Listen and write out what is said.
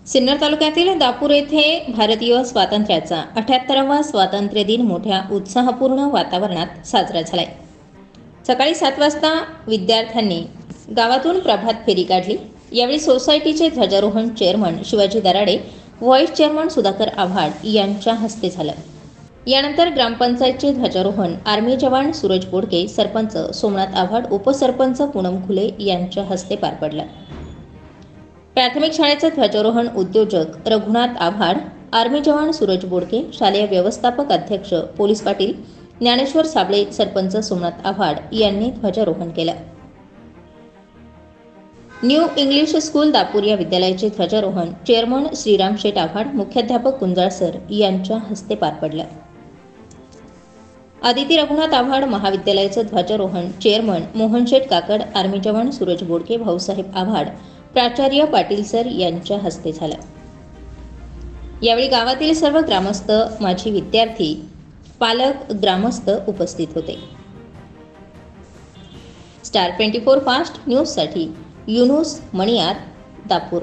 सिन्नर तालुक्यातील दापूर येथे भारतीय स्वातंत्र्याचा 78वा स्वातंत्र्य दिन मोठ्या उत्साहपूर्ण वातावरणात साजरा झालाय। सकाळी 7 वाजता विद्यार्थ्यांनी गावातून प्रभात फेरी काढली। यावेळी सोसायटीचे ध्वजारोहण chairman Shivaji Darade, vice chairman Sudhakar Avhad यांच्या हस्ते झालं। यानंतर ग्रामपंचायतचे ध्वजारोहण आर्मी जवान सूरज बोडके, सरपंच सोमनाथ आव्हाड, उपसरपंच पूनम खुले यांच्या हस्ते पार पडलं। प्राथमिक शाळेचे ध्वजारोहण उद्योजक रघुनाथ आव्हाड, आर्मी जवान सूरज बोडके, शालेय व्यवस्थापक अध्यक्ष पोलीस पाटील ज्ञानेश्वर साबळे, सरपंच सोमनाथ आव्हाड यांनी ध्वजारोहण केलं। न्यू इंग्लिश स्कूल दापूर या विद्यालयाचे ध्वजारोहण चेअरमन श्रीराम शेठ आव्हाड, मुख्याध्यापक कुंजाळ सर यांच्या हस्ते पार पडलं। आदिती रघुनाथ आव्हाड महाविद्यालयाचे ध्वजारोहण चेअरमन मोहन शेठ काकड, आर्मी जवान सूरज बोडके, भाऊसाहेब आव्हाड, प्राचार्य पाटील सर यांच्या हस्ते झालं। यावेळी गावातील सर्व ग्रामस्थ, माजी विद्यार्थी, पालक, ग्रामस्थ उपस्थित होते। स्टार 24 फास्ट न्यूजसाठी युनुस मणियार, दापूर।